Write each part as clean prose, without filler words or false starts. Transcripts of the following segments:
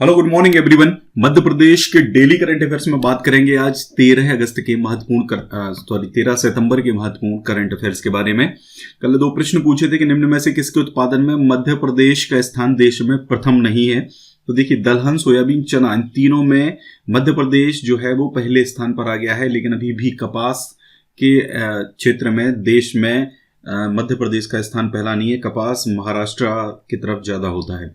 Hello good morning everyone. Madhya Pradesh के daily current affairs में बात करेंगे आज 13 अगस्त के महत्वपूर्ण 13 सितंबर के महत्वपूर्ण करंट अफेयर्स के बारे में। कल दो प्रश्न पूछे थे कि निम्न में से किसके उत्पादन में मध्य प्रदेश का स्थान देश में प्रथम नहीं है। तो देखिए, दलहन, सोयाबीन, चना, इन तीनों में मध्य प्रदेश जो है वो पहले स्थान पर आ गया है, लेकिन अभी भी कपास के क्षेत्र में देश में मध्य प्रदेश का स्थान पहला नहीं है। कपास महाराष्ट्र की तरफ ज्यादा होता है।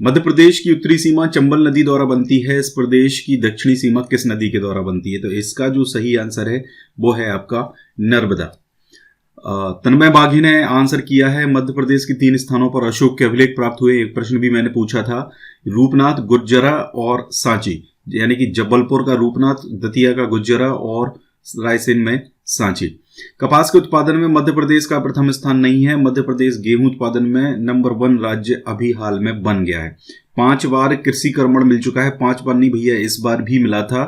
मध्य प्रदेश की उत्तरी सीमा चंबल नदी द्वारा बनती है। इस प्रदेश की दक्षिणी सीमा किस नदी के द्वारा बनती है? तो इसका जो सही आंसर है वो है आपका नर्मदा। तन्मय बाघी ने आंसर किया है मध्य प्रदेश के 3 स्थानों पर अशोक के अभिलेख प्राप्त हुए। एक प्रश्न भी मैंने पूछा था, रूपनाथ, गुज्जरा और सांची, यानी कि जबलपुर का रूपनाथ, दतिया का गुज्जरा और रायसेन में सांची। कपास के उत्पादन में मध्य प्रदेश का प्रथम स्थान नहीं है। मध्य प्रदेश गेहूं उत्पादन में नंबर 1 राज्य अभी हाल में बन गया है। 5 बार कृषि कर्मण मिल चुका है। 5 बार नहीं भैया, इस बार भी मिला था।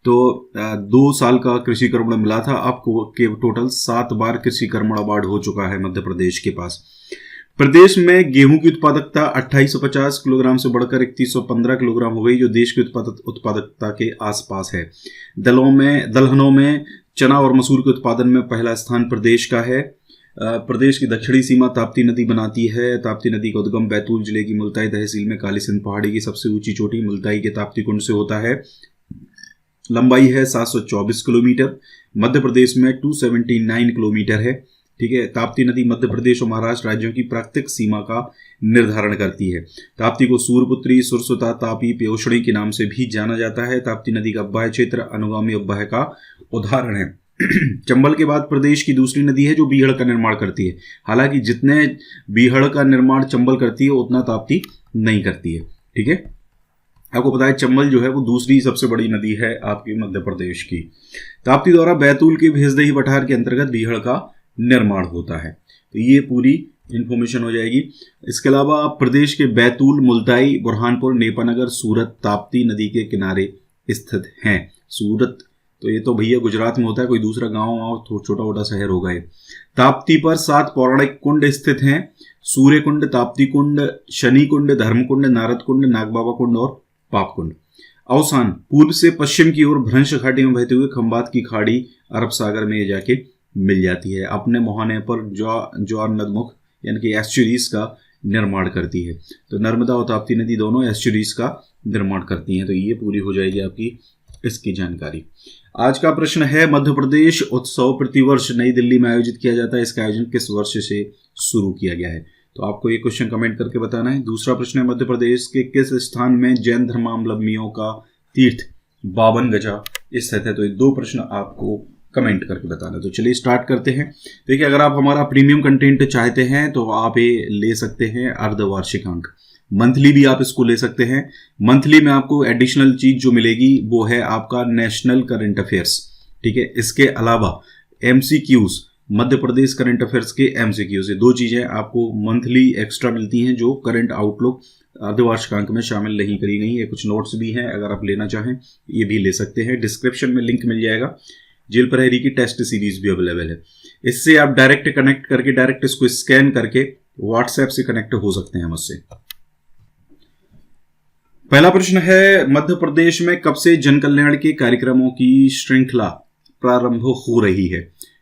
तो 2 साल का कृषि कर्मण मिला था। अब के टोटल 7 बार कृषि कर्मण अवार्ड हो चुका है मध्य प्रदेश के पास। प्रदेश में गेहूं की उत्पादकता 2850 किलोग्राम से बढ़कर 3115 किलोग्राम हो गई, जो देश की उत्पादकता के आसपास है। दलहनों में चना और मसूर के उत्पादन में पहला स्थान प्रदेश का है। प्रदेश की दक्षिणी सीमा ताप्ती नदी बनाती है। ताप्ती नदी का उद्गम बैतूल जिले की मुल्ताई तहसील में काली सिंध पहाड़ी की सबसे ऊंची चोटी मुल्ताई के ताप्ती कुंड से होता है। लंबाई है 724 किलोमीटर। मध्य प्रदेश में 279 किलोमीटर है। ठीक है। ताप्ती नदी मध्य प्रदेश और महाराष्ट्र राज्यों की प्राकृतिक सीमा का निर्धारण करती है। ताप्ती को सूर्यपुत्री, सुरसुता, तापी, प्योषणी के नाम से भी जाना जाता है। ताप्ती नदी का अव्वाह क्षेत्र अनुगामी अव्वाह का उदाहरण है। चंबल के बाद प्रदेश की दूसरी नदी है जो बीहड़ का निर्माण करती है। हालांकि जितने बीहड़ का निर्माण चंबल करती है उतना ताप्ती नहीं करती है। ठीक है। आपको पता है चंबल जो है वो दूसरी सबसे बड़ी नदी है आपकी मध्य प्रदेश की। ताप्ती द्वारा बैतूल के भेजदही पठार के अंतर्गत बीहड़ का निर्माण होता है। तो ये पूरी इंफॉर्मेशन हो जाएगी। इसके अलावा प्रदेश के बैतूल, मुल्ताई, बुरहानपुर, नेपानगर, सूरत ताप्ती नदी के किनारे स्थित हैं। सूरत तो ये तो भैया गुजरात में होता है, कोई दूसरा गांव छोटा मोटा शहर होगा ये। ताप्ती पर 7 पौराणिक कुंड स्थित हैं। सूर्य कुंड, ताप्ती कुंड, शनि कुंड, धर्म कुंड, नारद कुंड, नागबाबा कुंड और पाप कुंड। अवसान पूर्व से पश्चिम की ओर भ्रंश घाटी में बहते हुए खंबात की खाड़ी अरब सागर में जाके मिल जाती है। अपने मुहाने पर ज्वार नदमुख यानी कि एस्चुरीज का निर्माण करती है। तो नर्मदा और ताप्ती नदी दोनों एस्चुरीज का निर्माण करती हैं। तो ये पूरी हो जाएगी आपकी इसकी जानकारी। आज का प्रश्न है, मध्य प्रदेश उत्सव प्रतिवर्ष नई दिल्ली में आयोजित किया जाता है। इसका आयोजन किस वर्ष से शुरू किया गया है? तो आपको ये क्वेश्चन कमेंट करके बताना है। दूसरा प्रश्न है, मध्य प्रदेश के किस स्थान में जैन धर्मावलंबियों का तीर्थ 52 गजा स्थित है? तो ये 2 प्रश्न आपको कमेंट करके बताना। तो चलिए स्टार्ट करते हैं। देखिए, अगर आप हमारा प्रीमियम कंटेंट चाहते हैं तो आप ये ले सकते हैं अर्धवार्षिक अंक। मंथली भी आप इसको ले सकते हैं। मंथली में आपको एडिशनल चीज जो मिलेगी वो है आपका नेशनल करंट अफेयर्स। ठीक है। इसके अलावा MCQs, Madhya Pradesh current affairs के एमसीक्यूज, ये 2 चीजें आपको मंथली एक्स्ट्रा मिलती हैं जो करंट आउटलुक अर्धवार्षिक अंक में शामिल नहीं करी गई है। कुछ नोट्स भी हैं, अगर आप लेना चाहें ये भी ले सकते हैं। डिस्क्रिप्शन में लिंक मिल जाएगा। जेल प्रहरी की टेस्ट सीरीज भी अवेलेबल है। इससे आप डायरेक्ट कनेक्ट करके डायरेक्ट इसको स्कैन करके व्हाट्सएप से कनेक्ट हो सकते हैं मुझसे। पहला प्रश्न है, मध्य प्रदेश में कब से जन कल्याण के कार्यक्रमों की श्रृंखला प्रारंभ हो रही है?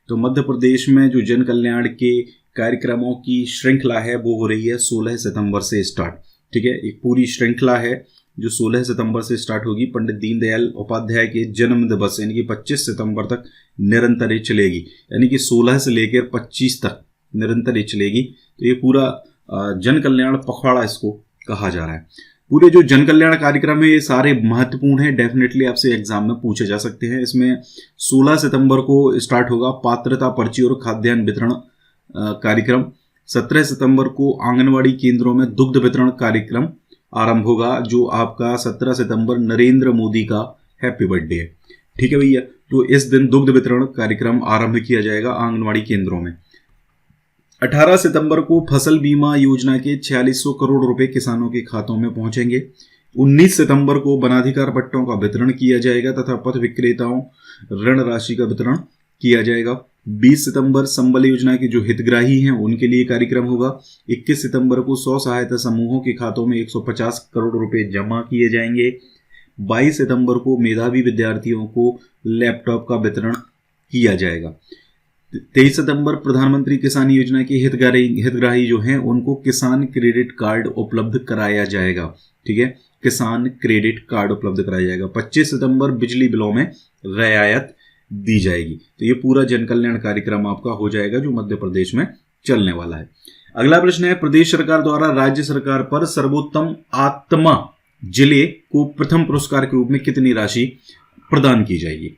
तो मध्य प्रदेश में जो जन कल्याण के कार्यक्रमों की श्रृंखला है वो हो रही है 16 सितंबर से स्टार्ट। ठीक है। एक पूरी श्रृंखला है जो 16 सितंबर से स्टार्ट होगी। पंडित दीनदयाल उपाध्याय के जन्म दिवस यानी कि 25 सितंबर तक निरंतर ये चलेगी, यानी कि 16 से लेकर 25 तक निरंतर ये चलेगी। तो ये पूरा जन कल्याण पखवाड़ा इसको कहा जा रहा है। पूरे जो जन कल्याण कार्यक्रम है ये सारे महत्वपूर्ण हैं, डेफिनेटली आपसे एग्जाम में पूछे जा सकते हैं। इसमें 16 सितंबर को स्टार्ट होगा पात्रता पर्ची और खाद्यान्न वितरण कार्यक्रम। 17 सितंबर को आंगनवाड़ी केंद्रों में दुग्ध वितरण कार्यक्रम आरंभ होगा, जो आपका 17 सितंबर नरेंद्र मोदी का हैप्पी बर्थडे है। ठीक है भैया। तो इस दिन दुग्ध वितरण कार्यक्रम आरंभ किया जाएगा आंगनवाड़ी केंद्रों में। 18 सितंबर को फसल बीमा योजना के 4600 करोड़ रुपए किसानों के खातों में पहुंचेंगे। 19 सितंबर को वनाधिकार पट्टों का वितरण किया जाएगा तथा पथ विक्रेताओं ऋण राशि का वितरण किया जाएगा। 20 सितंबर संबल योजना के जो हितग्राही हैं उनके लिए कार्यक्रम होगा। 21 सितंबर को 100 सहायता समूहों के खातों में 150 करोड़ रुपए जमा किए जाएंगे। 22 सितंबर को मेधावी विद्यार्थियों को लैपटॉप का वितरण किया जाएगा। 23 सितंबर प्रधानमंत्री किसान योजना के हितग्राही जो हैं उनको किसान क्रेडिट कार्ड उपलब्ध कराया जाएगा। ठीक है, किसान क्रेडिट कार्ड उपलब्ध कराया जाएगा। 25 सितंबर बिजली बिलों में रियायत दी जाएगी। तो ये पूरा जन कल्याण कार्यक्रम आपका हो जाएगा जो मध्य प्रदेश में चलने वाला है। अगला प्रश्न है, प्रदेश सरकार द्वारा राज्य सरकार पर सर्वोत्तम आत्मा जिले को प्रथम पुरस्कार के रूप में कितनी राशि प्रदान की जाएगी?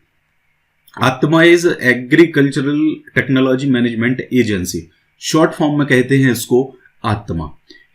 आत्मा is agricultural technology management agency, short form में कहते हैं इसको आत्मा।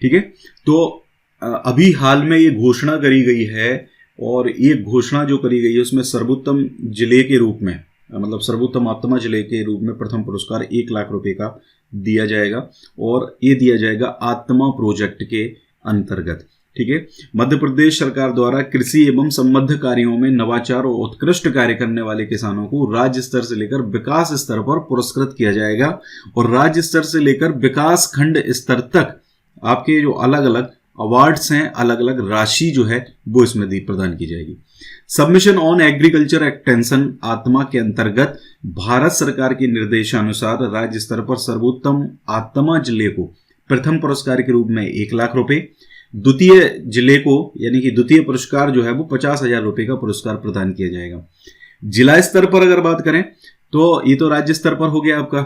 ठीक है, तो अभी हाल में ये घोषणा करी गई है और ये घोषणा जो करी गई है उसमें सर्वोत्तम जिले के रूप में, मतलब सर्वोत्तम आत्मा जिले के रूप में प्रथम पुरस्कार 1 लाख रुपए का दिया जाएगा और ये दिया जाएगा आत्मा प्रोजेक्ट के अंतर्गत। ठीक है, मध्य प्रदेश सरकार द्वारा कृषि एवं संबद्ध कार्यों में नवाचार और उत्कृष्ट कार्य करने वाले किसानों को राज्य स्तर से लेकर विकास स्तर पर पुरस्कृत किया जाएगा और राज्य स्तर से लेकर विकास खंड स्तर तक आपके जो अलग अलग अवार्ड्स हैं, अलग अलग राशि जो है वो इसमें प्रदान की जाएगी। सबमिशन ऑन एग्रीकल्चर एक्सटेंशन आत्मा के अंतर्गत भारत सरकार के निर्देशानुसार राज्य स्तर पर सर्वोत्तम आत्मा जिले को प्रथम पुरस्कार के रूप में 1 लाख रुपए, द्वितीय जिले को यानी कि द्वितीय पुरस्कार जो है वो 50,000 रुपए का पुरस्कार प्रदान किया जाएगा। जिला स्तर पर अगर बात करें तो ये तो राज्य स्तर पर हो गया आपका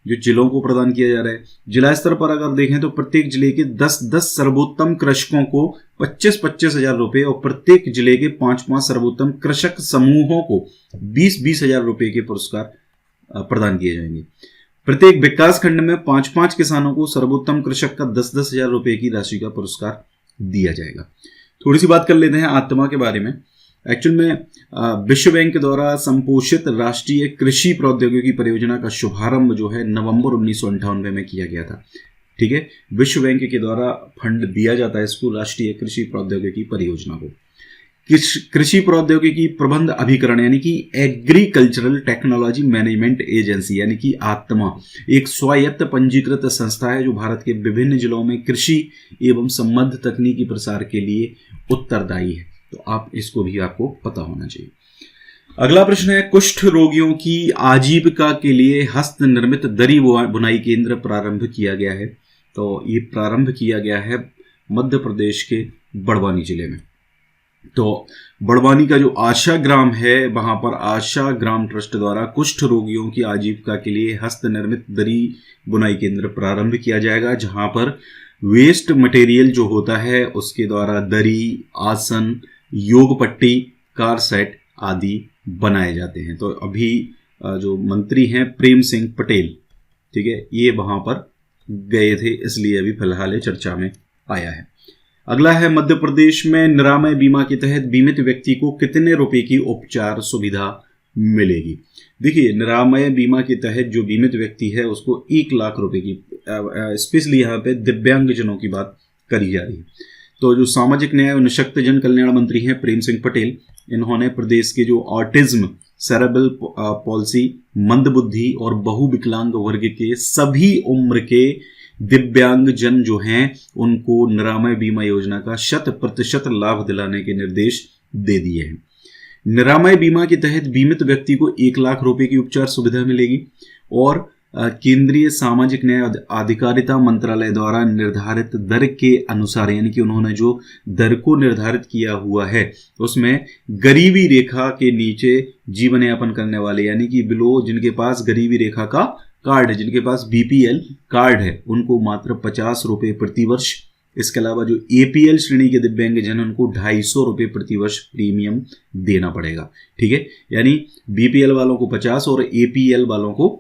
जो जिलों को प्रदान किया जा रहा है। जिला स्तर पर अगर देखें तो प्रत्येक जिले के 10-10 सर्वोत्तम कृषकों को 25,000 रुपए और प्रत्येक जिले के 5-5 सर्वोत्तम कृषक समूहों को 20,000 रुपए के पुरस्कार प्रदान किए जाएंगे। प्रत्येक विकास खंड में 5-5 किसानों को सर्वोत्तम कृषक का 10,000 रुपए की राशि का पुरस्कार दिया जाएगा। थोड़ी सी बात कर लेते हैं आत्मा के बारे में। एक्चुअल में विश्व बैंक द्वारा संपोषित राष्ट्रीय कृषि प्रौद्योगिकी परियोजना का शुभारंभ जो है नवंबर 1998 में किया गया था। ठीक है, विश्व बैंक के द्वारा फंड दिया जाता है इसको, राष्ट्रीय कृषि प्रौद्योगिकी परियोजना को। कृषि प्रौद्योगिकी प्रबंध अभिकरण यानी कि एग्रीकल्चरल टेक्नोलॉजी मैनेजमेंट एजेंसी यानी कि आत्मा एक स्वायत्त पंजीकृत संस्था है जो भारत के विभिन्न जिलों में कृषि एवं संबद्ध तकनीकी प्रसार के लिए उत्तरदायी है। तो आप इसको भी आपको पता होना चाहिए। अगला प्रश्न है, कुष्ठ रोगियों की आजीविका के लिए हस्त निर्मित दरी बुनाई केंद्र प्रारंभ किया गया है। तो ये प्रारंभ किया गया है मध्य प्रदेश के बड़वानी जिले में। तो बड़वानी का जो आशा ग्राम है वहां पर आशा ग्राम ट्रस्ट द्वारा कुष्ठ रोगियों की आजीविका के लिए हस्त निर्मित दरी बुनाई केंद्र प्रारंभ किया जाएगा, जहां पर वेस्ट मटेरियल जो होता है उसके द्वारा दरी, आसन, योग पट्टी, कार सेट आदि बनाए जाते हैं। तो अभी जो मंत्री हैं प्रेम सिंह पटेल, ठीक है, ये वहां पर गए थे, इसलिए अभी फिलहाल चर्चा में आया है। अगला है, मध्य प्रदेश में निरामय बीमा के तहत बीमित व्यक्ति को कितने रुपए की उपचार सुविधा मिलेगी? देखिए, निरामय बीमा के तहत जो बीमित व्यक्ति है उसको 1 लाख रुपए की, स्पेशली यहाँ पे दिव्यांगजनों की बात करी जा रही है। तो जो सामाजिक न्याय और निःशक्त जन कल्याण मंत्री हैं प्रेम सिंह पटेल, इन्होंने प्रदेश के जो ऑटिज्म, सेरेब्रल पॉल्सी, मंदबुद्धि और बहुविकलांग वर्ग के सभी उम्र के दिव्यांग जन जो हैं उनको निरामय बीमा योजना का 100% लाभ दिलाने के निर्देश दे दिए हैं। निरामय बीमा के तहत बीमित व्यक्ति को 1 लाख रुपए की उपचार सुविधा मिलेगी और केंद्रीय सामाजिक न्याय अधिकारिता मंत्रालय द्वारा निर्धारित दर के अनुसार, यानी कि उन्होंने जो दर को निर्धारित किया हुआ है उसमें गरीबी रेखा के नीचे जीवन यापन करने वाले, यानी कि बिलो, जिनके पास गरीबी रेखा का कार्ड है, जिनके पास बीपीएल कार्ड है, उनको मात्र 50 रुपए प्रति वर्ष। इसके अलावा जो एपीएल श्रेणी के दिव्यांगजन उनको 250 रुपए प्रति वर्ष प्रीमियम देना पड़ेगा। ठीक है, यानी बीपीएल वालों को 50 और एपीएल वालों को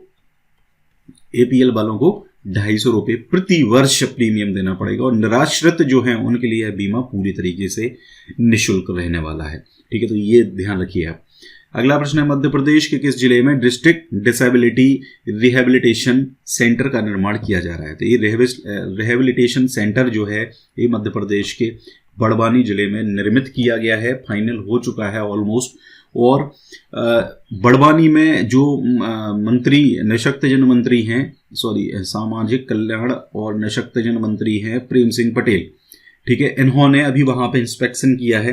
250 रुपए प्रति वर्ष प्रीमियम देना पड़ेगा और निराश्रित जो हैं उनके लिए यह बीमा पूरी तरीके से निःशुल्क रहने वाला है। ठीक है, तो ये ध्यान रखिए आप। अगला प्रश्न है, मध्य प्रदेश के किस जिले में डिस्ट्रिक्ट डिसेबिलिटी रिहेबिलिटेशन सेंटर का निर्माण किया जा रहा है? तो ये रिहेबिलिटेशन सेंटर जो है ये मध्य प्रदेश के बड़वानी जिले में निर्मित किया गया है, फाइनल हो चुका है ऑलमोस्ट, और बड़वानी में जो मंत्री निशक्तजन मंत्री हैं, सामाजिक कल्याण और निशक्तजन मंत्री हैं प्रेम सिंह पटेल, ठीक है, इन्होंने अभी वहाँ पे इंस्पेक्शन किया है,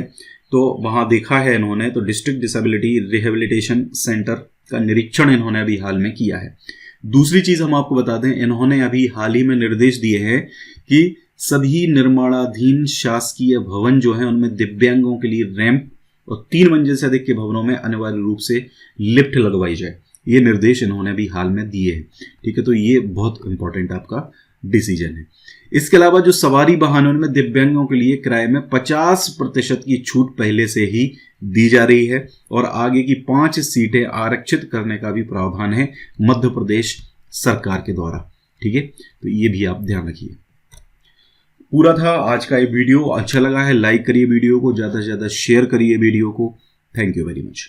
तो वहाँ देखा है इन्होंने, तो डिस्ट्रिक्ट डिसेबिलिटी रिहेबिलिटेशन सेंटर का निरीक्षण इन्होंने अभी हाल में किया है। दूसरी चीज़ हम आपको बता दें, इन्होंने अभी हाल ही में निर्देश दिए हैं कि सभी निर्माणाधीन शासकीय भवन जो हैं उनमें दिव्यांगों के लिए रैंप और 3 मंजिल से अधिक के भवनों में अनिवार्य रूप से लिफ्ट लगवाई जाए। ये निर्देश इन्होंने अभी हाल में दिए हैं, ठीक है, तो ये बहुत इंपॉर्टेंट आपका डिसीजन है। इसके अलावा जो सवारी वाहनों में दिव्यांगों के लिए किराए में 50% की छूट पहले से ही दी जा रही है और आगे की 5 सीटें आरक्षित करने का भी प्रावधान है मध्य प्रदेश सरकार के द्वारा, ठीक है, तो ये भी आप ध्यान रखिए। पूरा था आज का ये वीडियो। अच्छा लगा है लाइक करिए वीडियो को, ज़्यादा से ज़्यादा शेयर करिए वीडियो को। Thank you very much.